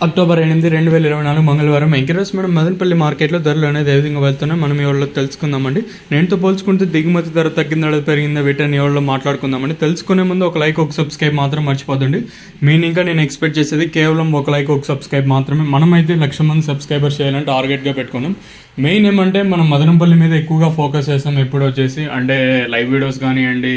October 8, 2024 మంగళవారం encourage madam Madanapalle మార్కెట్లో ధరలు అనేది ఏ విధంగా వెళ్తున్నాయి మనం ఈ వాళ్ళలో తెలుసుకుందామండి. నేనుతో పోల్చుకుంటే దిగుమతి ధర తగ్గిందా పెరిగిందా వీటిని ఈ వాళ్ళలో మాట్లాడుకుందామండి. తెలుసుకునే ముందు ఒక లైక్ ఒక సబ్స్క్రైబ్ మాత్రం మర్చిపోదండి. మెయిన్ ఇంకా నేను ఎక్స్పెక్ట్ చేసేది కేవలం ఒక లైక్ ఒక సబ్స్క్రైబ్ మాత్రమే. మనమైతే 1,00,000 మంది సబ్స్క్రైబర్స్ చేయాలని టార్గెట్గా పెట్టుకున్నాం. మెయిన్ ఏమంటే మనం మదనపల్లి మీద ఎక్కువగా ఫోకస్ చేస్తాం. ఎప్పుడు వచ్చేసి అంటే లైవ్ వీడియోస్ కానివ్వండి,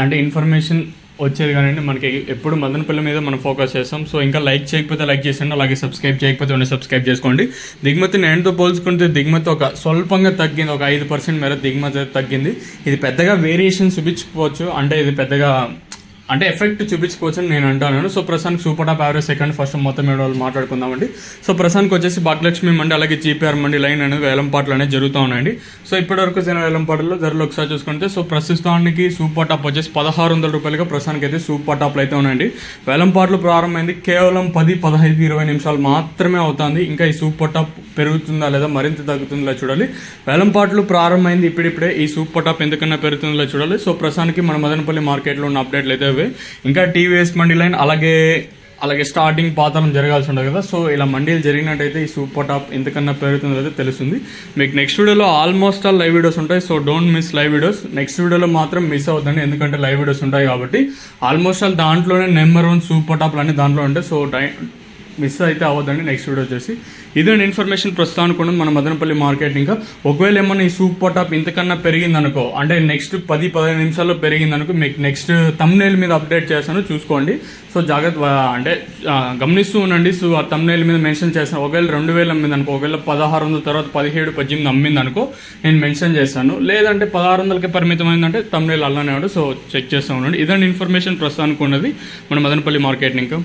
అంటే ఇన్ఫర్మేషన్ వచ్చేది కానీ మనకి ఎప్పుడు మదనపల్లి మీద మనం ఫోకస్ చేస్తాం. సో ఇంకా లైక్ చేయకపోతే లైక్ చేసండి, అలాగే సబ్స్క్రైబ్ చేయకపోతే సబ్స్క్రైబ్ చేసుకోండి. దిగుమతి నేనుతో పోల్చుకుంటే దిగుమతి ఒక స్వల్పంగా తగ్గింది, ఒక 5% మేర దిగుమతి తగ్గింది. ఇది పెద్దగా వేరియేషన్ చూపించుకోవచ్చు, అంటే ఇది పెద్దగా అంటే ఎఫెక్ట్ చూపించుకోవచ్చు అని నేను అంటాను. సో ప్రస్తుతానికి super top average second first మొత్తం ఏడు వాళ్ళు మాట్లాడుకుందామండి. సో ప్రస్తుతానికి వచ్చేసి భాగ్యలక్ష్మి మండి అలాగే జీపీఆర్ మండి లైన్ అనేది వేలంపాట్లు అనేది జరుగుతూ ఉన్నాయండి. సో ఇప్పటివరకు జరిగిన వేలంపాటల్లో ధరలు ఒకసారి చూసుకుంటే సో ప్రస్తుతానికి సూపర్ టాప్ వచ్చేసి 1,600 రూపాయలుగా ప్రస్తుతానికి అయితే సూపర్ టాప్లు అయితే ఉన్నాయండి. వేలంపాట్లు ప్రారంభమైంది కేవలం 10, 15, 20 నిమిషాలు మాత్రమే అవుతుంది. ఇంకా ఈ సూపర్ టాప్ పెరుగుతుందా లేదా మరింత తగ్గుతుందా చూడాలి. వేలంపాట్లు ప్రారంభమైంది ఇప్పుడిప్పుడే. ఈ సూపర్ టాప్ ఎందుకన్నా పెరుగుతుందో చూడాలి. సో ప్రస్తుతానికి మన మదనపల్లి మార్కెట్లో ఉన్న అప్డేట్లు అయితే ఇంకా టీవీఎస్ మండీ లైన్ అలాగే స్టార్టింగ్ పాతరం జరగాల్సి ఉండదు కదా. సో ఇలా మండీలు జరిగినట్టయితే ఈ సూపర్ టాప్ ఎంతకన్నా పెరుగుతుందో అయితే తెలుస్తుంది. మీకు నెక్స్ట్ వీడియోలో ఆల్మోస్ట్ ఆల్ లైవ్ వీడియోస్ ఉంటాయి. So don't miss live videos. Next వీడియోలో మాత్రం మిస్ అవుతుంది, ఎందుకంటే లైవ్ వీడియోస్ ఉంటాయి కాబట్టి. ఆల్మోస్ట్ ఆల్ దాంట్లోనే నెంబర్ 1 సూపర్ టాప్లు అన్ని దాంట్లో ఉంటాయి. సో మిస్ అయితే అవ్వద్దండి నెక్స్ట్ వీడియో వచ్చేసి. ఇదండి ఇన్ఫర్మేషన్ ప్రస్తుతానికి కూడా మన మదనపల్లి మార్కెట్. ఇంకా ఒకవేళ ఏమన్నా ఈ సూపర్ టాప్ ఇంతకన్నా పెరిగిందనుకో, అంటే నెక్స్ట్ 10-15 నిమిషాల్లో పెరిగిందనుకో మీకు నెక్స్ట్ థంబ్నెయిల్ మీద అప్డేట్ చేస్తాను, చూసుకోండి. సో జాగ్రత్త అంటే గమనిస్తూ ఉండండి. సో ఆ థంబ్నెయిల్ మీద మెన్షన్ చేస్తాను. ఒకవేళ 2,000 అమ్మింది అనుకో, ఒకవేళ 1,600 తర్వాత 17, 18 అమ్మింది అనుకో నేను మెన్షన్ చేస్తాను. లేదంటే 1,600కే పరిమితమైందంటే థంబ్నెయిల్ అలానే వాడు. సో చెక్ చేస్తూ ఉండండి. ఇదండి ఇన్ఫర్మేషన్ ప్రస్తుతానికి ఉన్నది మన మదనపల్లి మార్కెట్. ఇంకా